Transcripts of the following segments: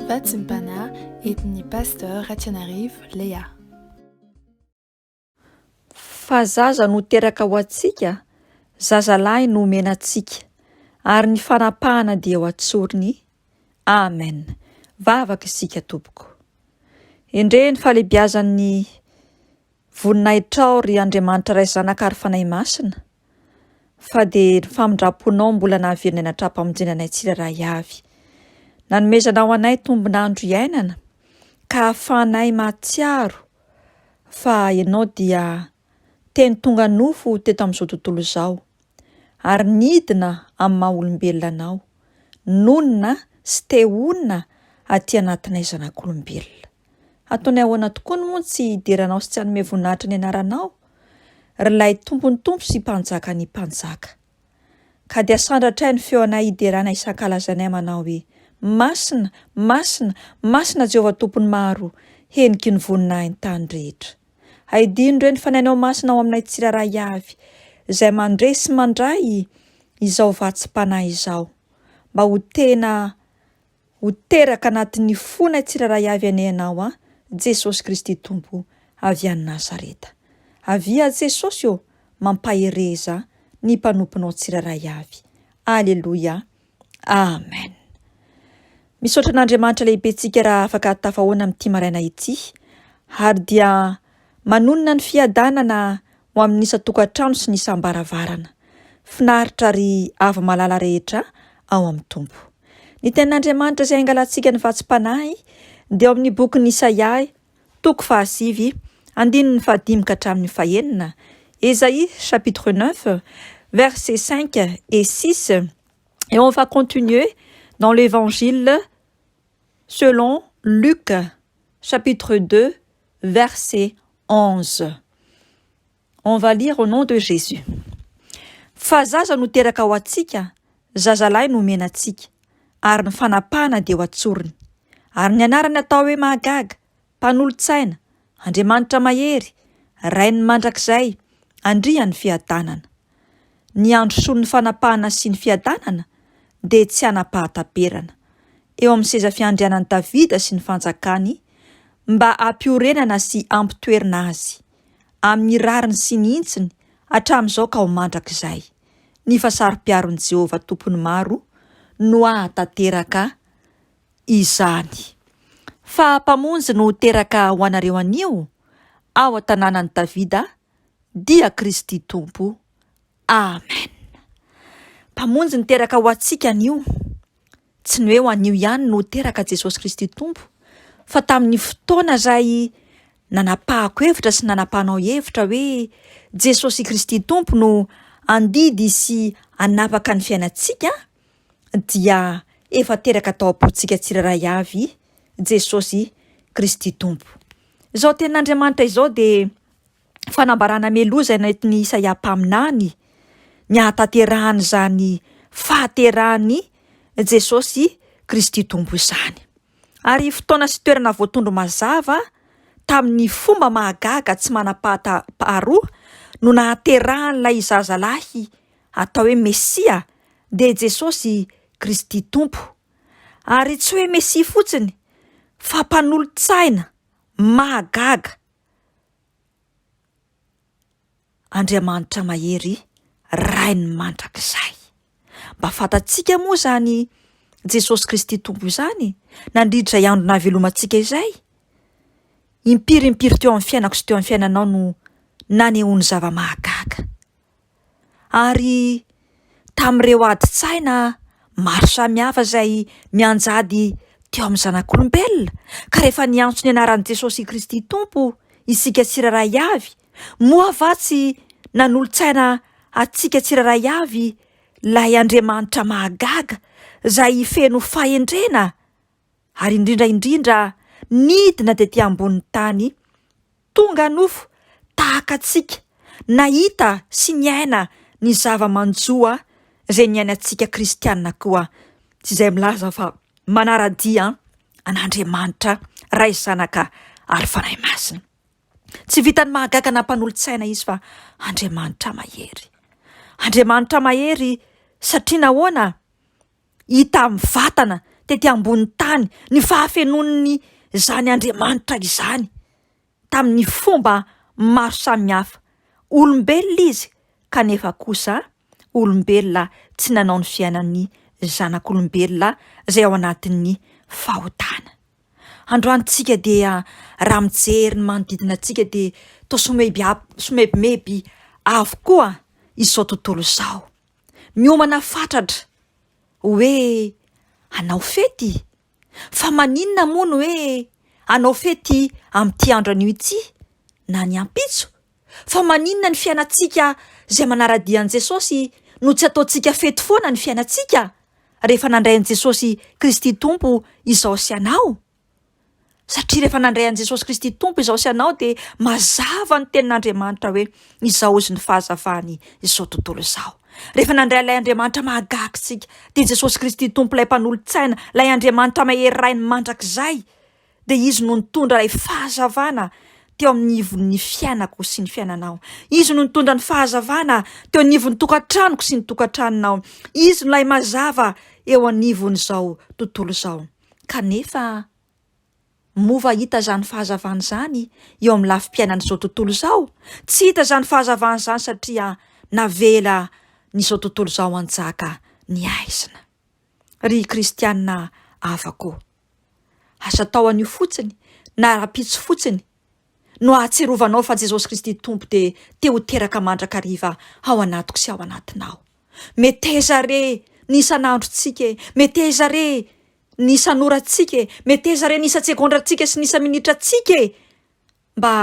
Vatsimpana etin'ny pasteur Ratsianarivo Léa. Fa zaza no teraka ho antsika, zazalahy no omenantsika, ary ny fanapahana dia ho antsoriny. Amen. Vavaka isika tompoko. Endre ny falebiazan'ny voninahitra ry Andriamanitra ray zanaka ary fanahy masina, fa dia ny famindraponao mbola nahaverina ny atrapa-monjenanay tsiraray avy. Nanomezanao anay tombonandro iainana, ka ahafahanay mahatsiaro fa ianao dia teny tonga nofo teto amin'izao tontolo izao, ary nidina amin'ny maha-olombelona anao, nonina sy te honina aty anatinay zanak'olombelona. Ataonay ahoana tokoa moa tsy hideranao sy tsy hanome voninahitra ny anaranao, ry lay tompony tompo sy mpanjaka ny mpanjaka. Ka dia sandratray ny feonay hideranay isan-kalazanay manao hoe: Masina, masina, masina Jehovah tompony maro, heniky ny voninahiny tany rehetra. Haidino ireny fanainao masina ao aminay tsiraray avy, izay mandray sy mandray izao vatsim-panahy izao, mba ho tena ho teraka anatin'ny fonay tsiraray avy anenao Jesosy Kristy Tompo avy any Nazareta. Avia Jesosy o, mampahereza ny mpanomponao tsiraray avy. Aleluia. Amen. Misaotra an'Andriamanitra lehibentsika raha afaka tafahoana amin'ity maraina ity, ary dia manonina ny fiadanana ho amin'ny isa-tokantrano sy ny isam-baravarana. Finaritra ry ava malala rehetra ao amin'ny tompo. Ny tenin'Andriamanitra izay angalantsika ny vatsim-panahy dia ao amin'ny bokin'ny Isaia, toko 7, andininy 15 hatramin'ny 9, Ésaïe chapitre 9, versets 5 et 6, et on va continuer dans l'évangile selon Luc chapitre 2, verset 11. On va lire au nom de Jésus. Fa zaza no teraka ho antsika, zazalahy no omenantsika, ary ny fanapahana dia ho antsoriny. Ary ny anarany atao hoe mahagaga, mpanolo-tsaina, Andriamanitra mahery, rainy mandrakizay, andrian'ny fiadanana. Ny andro solon'ny fanapahana sy ny fiadanana dia tsy anapahataperana. Eo amin'ny seza fiandrianan'i Davida sy ny fanjakany, mba hampiorenana sy hampitoerina azy, amin'ny rariny sy ny intsiny, hatramin'izao ka ho mandrakizay. Ny fasari-piaron'i Jehovah tompony maro no ahatanteraka izany. Fa mpamonjy no teraka ho anareo anio, ao an-tanànan'i Davida, dia Kristy Tompo. Amen. Mpamonjy ny teraka ho antsika anio, tsy ny hoe ho anio ihany no teraka Jesosy Kristy Tompo, fa tamin'ny fotoana izay nanapahako hevitra sy nanapahanao hevitra hoe Jesosy Kristy Tompo no andidy sy anapaka ny fiainantsika, dia efa teraka tao am-pontsika tsiraray avy Jesosy Kristy Tompo. Izao tenin'Andriamanitra izao dia fanambarana meloza nentin'ny Isaia mpaminany, ny ahatanterahany izany fahaterahany Jesosy Kristy Tompo izany. Ary fotoana sy toerana voatondro mazava tamin'ny fomba mahagaga tsy manam-paharoa no nahaterahan'ilay zazalahy atao hoe Mesia dia Jesosy Kristy Tompo. Ary tsy hoe Mesia fotsiny, fa mpanolo-tsaina mahagaga, Andriamanitra mahery, rainy mandrakizay. Mba fantatsika moa zany Jesosy Kristy Tompo izany, nandritra andro nahavelomantsika izay, impirimpiry teo amin'ny fiainako sy teo amin'ny fiainanao no nanehoany zava-mahagaga. Ary tamin'ireo adi-tsaina maro samihafa izay mianjady teo amin'ny zanak'olombelona, ka rehefa niantso ny anaran'i Jesosy Kristy Tompo isika tsiraray avy, moa avatsy nanolo-tsaina atsika tsiraray avy lay Andriamanitra mahagaga izay feno fahendrena, ary indrindra nidina tetỳ ambonin'ny tany, tonga nofo tahaka atsika, nahita sy niaina ny zava-manjoa izay niainantsika kristianina koa, tsy izay milaza fa manara-dia an'Andriamanitra ray zanaka ary fanahy masina. Tsy vitany mahagaga na mpanolo-tsaina izy fa Andriamanitra mahery. Andriamanitra mahery satria nahoana hita amin'ny vatana tety ambony tany ny fahafenon'ny zany Andriamanitra izany tamin'ny fomba maro samihafa. Olombelona izy kanefa kosa olombelona tsy nanao ny fiainan'ny zanak'olombelona izay ao anatin'ny fahotana. Androantsika dia raha mijery ny manodidina antsika dia toa somebimeby avokoa izao tontolo izao. Miomana fatratra hoe hanao fety, fa maninona moa ny hoe hanao fety amin'ity andro anio ity na ny ampitso? Fa maninona ny fiainantsika izay manara-dian'i Jesosy no tsy ataontsika fety foana ny fiainantsika rehefa nandray an'i Jesosy Kristy Tompo izao sy anao? Satria rehefa nandray an'i Jesosy Kristy Tompo izao sy anao dia mazava ny tenin'Andriamanitra hoe izao izy ny fahazavany izao tontolo izao. Rehefa nandray ilay Andriamanitra mahagaga tsika dia Jesosy Kristy Tompo ilay mpanolontsaina, ilay Andriamanitra mahery rainy mandrakizay, dia izy no nitondra ilay fahazavana teo amin'ny ivon'ny fiainako sy ny fiainanao. Izy no nitondra ny fahazavana teo anivon'ny tokantranoko sy ny tokantranonao. Izy no ilay mazava eo anivon'izao tontolo izao. Kanefa mova hita zany fahazavana zany eo amin'ny lafim-piainan'izao tontolo izao? Tsy hita zany fahazavana zany satria navela n'izao tontolo izao anjaka ny aizina. Ry kristianina avako, asa tao an'io fotsiny na rapitso fotsiny no ahatserovanao fa Jesosy Kristy Tompo dia te ho teraka mandrakariva ao anatiko sy ao anatinao. Meteza re ny isan'androntsika, meteza re ny isanorantsika, meteza re ny isa-tsegondratsika sy ny isa-minitratsika mba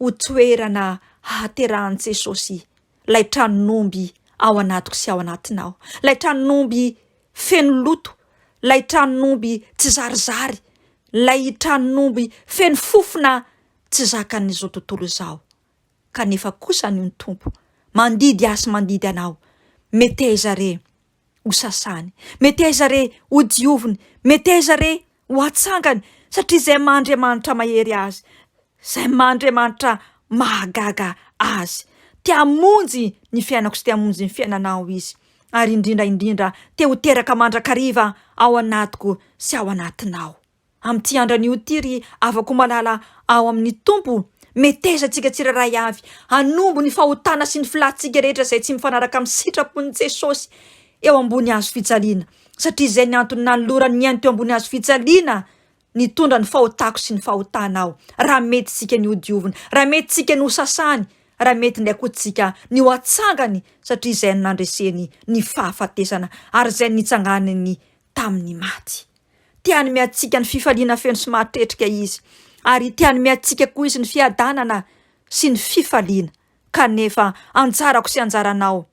ho toerana hahaterahan'i Jesosy lay tranomby ao anatiko sy ao anatinao, lay tranomby feno loto, lay tranomby tsy zarizary, lay tranomby feno fofona tsy zakan'izao tontolo izao. Kanefa kosa ny Tompo mandidy asy mandidy anao, meteza re ho sasany, meteza re ho dioviny, meteza re ho atsangany, satria izay Andriamanitra mahery azy, izay Andriamanitra mahagaga azy, te hamonjy ny fiainako sy te hamonjy ny fiainanao izy, ary indrindra te ho teraka mandrakariva ao anatiko sy ao anatinao. Amin'ity andran'io ity ry avako malala ao amin'ny Tompo, meteza antsika tsirairay avy, hanombo ny fahotana sy ny filatsika rehetra izay tsy mifanaraka amin'ny sitrapon'i Jesosy eo ambony hazo fijaliana, satria izay ny antony nanolorany miaina teo ambony hazo fijaliana nitondra ny fahotako sy ny fahotanao. Raha mety tsika ny hodiovina, raha mety tsika ny ho sasany, raha mety ndraiky koa tsika ny ho atsangany, satria izay nandreseny ny fahafatesana ary izay nitsanganany tamin'ny maty. Tiany miatsika ny fifaliana feno sy mahatretrika izy, ary tiany miatsika koa izy ny fiadanana sy ny fifaliana. Kanefa anjarako sy anjaranao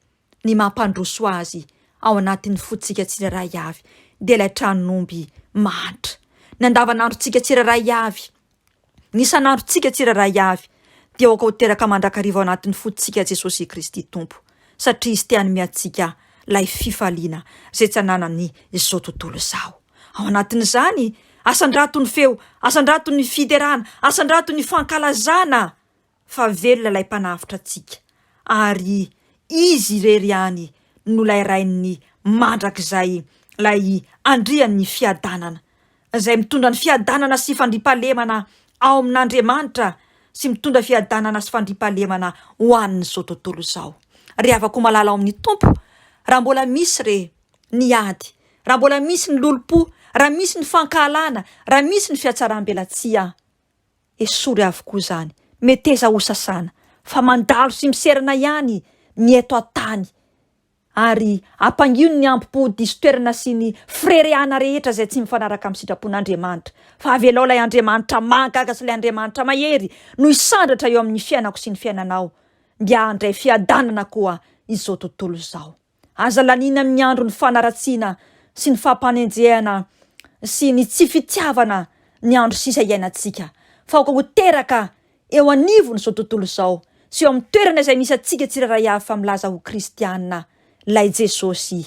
ny mampandroso azy ao anatin'ny fotsika tsirairay avy dia ilay tranomby manitra. Ny andavanandrontsika tsirairay avy, ny isan'androntsika tsirairay avy dia aoka ho teraka mandrakariva ao anatin'ny fotsika Jesosy Kristy Tompo, satria izy tiany miatsika lay fifaliana izay tsy ananany izao tontolo izao. Ao anatin'izany asandrato ny feo, asandrato ny fiterana, asandrato ny fankalazana fa velona lay mpanafitra antsika, ary izy irery ihany no lay rain'ny mandrakizay lay andrian'ny fiadanana, izay mitondra ny fiadanana sy fandriampahalemana ao amin'Andriamanitra sy mitondra fiadanana sy fandriampahalemana ho an'izao tontolo izao. Ry havako malala ao amin'ny Tompo, raha mbola misy re ny ady, raha mbola misy ny lolo-po, raha misy ny fankahalana, raha misy ny fiatsaram-belatsia, esory avokoa zany, meteza ho sasana, fa mandalo sy miserana ihany ny eto an-tany, ary ampangino ny ampo diso toerana sy ny freriana rehetra izay tsy mifanaraka amin'ny sitrapon'Andriamanitra. Fa avelao lay Andriamanitra mahagaga sy lay Andriamanitra mahery no isandratra eo amin'ny fiainako sy ny fiainanao, mba handray fiadanana koa izao tontolo izao. Aza lanina amin'ny andro ny fanaratsiana sy ny fampanenjehana sy ny tsy fitiavana ny andro sisa iainantsika, fa aoka ho teraka eo anivon'izao tontolo izao sy eo amin'ny toerana izay misy antsika tsirairay avy fa milaza ho kristianina, lay Jesosy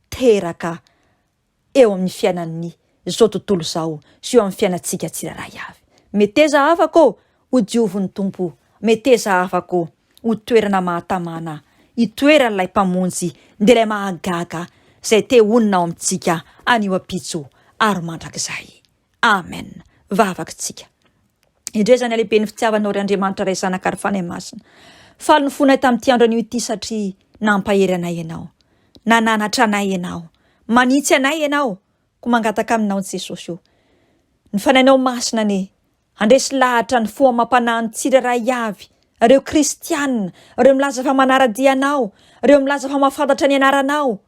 teraka eo amin'ny fiainan'ny izao tontolo izao sy eo amin'ny fiainantsika tsirairay avy. Meteza afako ho dioviny Tompo, meteza afako ho toerana mahatamana, itoeran'ilay mpamonjy dia ilay mahagaga izay te honina ao amintsika anio ampitso ary mandrakizay. Amen. Vavaka tsika. Indray zany lehibe ny fitiavanao ry Andriamanitra ray zanaka ary fanahy masina. Faly ny fonay tamin'ity andro anio ity satria nampahery anay ianao, nananatra anay ianao, manitsy anay ianao, ko mangataka aminao Jesosy io. Ny fanahinao masina andresy lahatra ny foa mampanahy ny tsirairay avy, ireo kristianina, ireo milaza fa manara-dianao, ireo milaza fa mahafantatra ny anaranao,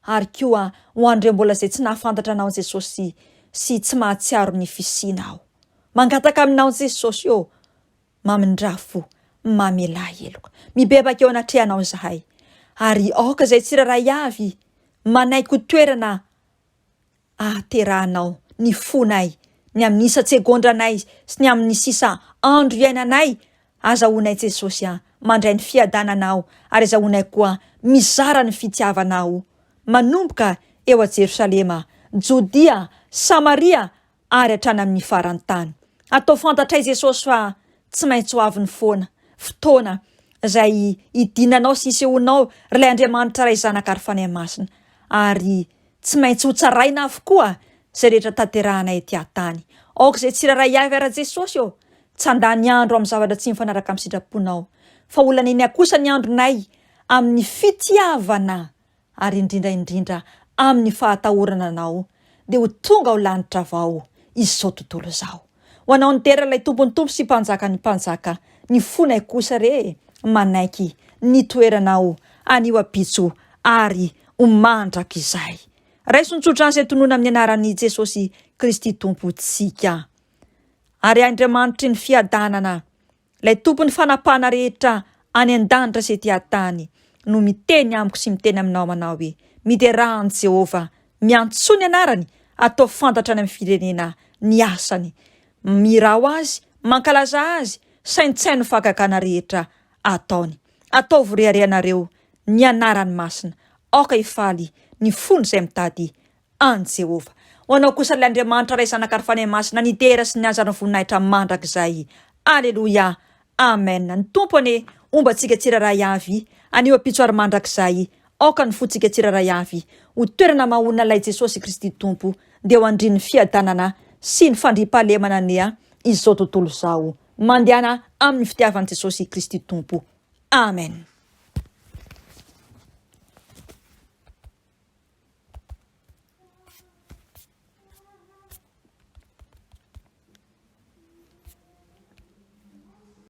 ary koa ho an'ireo mbola izay tsy nahafantatra anao Jesosy sy tsy mahatsiaro ny fisinao. Mangataka aminao Jesosy io, mamindrafo, mamela heloka, mibebaka eo anatrehanao zahay, ary aoka izay tsirairay avy, manaiky toerana aterahanao ny fonay, ny amin'ny isa-tsegondranay sy ny amin'ny sisa andro iainanay, azahoanay Jesosy mandray ny fiadananao, ary azahoanay koa mizara ny fitiavanao, manomboka eo a Jerosalema, Jodia, Samaria, ary hatrany amin'ny farantany. Atao fantatray Jesosy fa tsy maintsy ho avy ny fotoana izay idinanao sy isehonao ry Andriamanitra ray zanaka ary fanahy masina, ary tsy maintsy ho tsaraina avokoa izay rehetra tanterahanay ety an-tany. Aoka izay tsirairay avy ara Jesosy tsy handany andro amin'ny zavatra tsy mifanaraka amin'ny sitraponao, fa olana iny kosa ny andronay amin'ny fitiavana, ary indrindra amin'ny fahatahorana anao, dia ho tonga ho lanitra avao izao tontolo izao. Ho anao ny tera ilay tompony tompo sy mpanjaka ny mpanjaka, ny fonay kosa manaiky ny toeranao anio apitso ary ho mandrakizay. Raiso ny tsotra izay tonoana amin'ny anaran'i Jesosy Kristy tompontsika. Ary Andriamanitry ny fiadanana, ilay tompon'ny fanapana rehetra any an-danitra sy ety an-tany, no miteny amiko sy miteny aminao manao hoe: miderahany Jehova, miantso ny anarany, atao fantatra any amin'ny firenena ny asany, mirao azy, mankalaza azy, saintsaino fakakana rehetra ataony. Ataovy reharehanareo ny anarany masina, aoka ifaly ny fony izay mitady an Jehova. Ho anao kosa ilay Andriamanitra ray zanaka ary fanahy masina, ny dera sy ny anjara voninahitra mandrakizay. Aleluia, amen. Ny tompony ombantsika tsirairay avy anio apitso ary mandrakizay, aoka ny fotsika tsirairay avy ho toerana mahonina ilay Jesosy Kristy tompo, dia ho andrin'ny fiadanana sy ny fandriampahalemana izao tontolo izao, mandehana amin'ny fitiavan'i Jesosy Kristy tompo. Amen.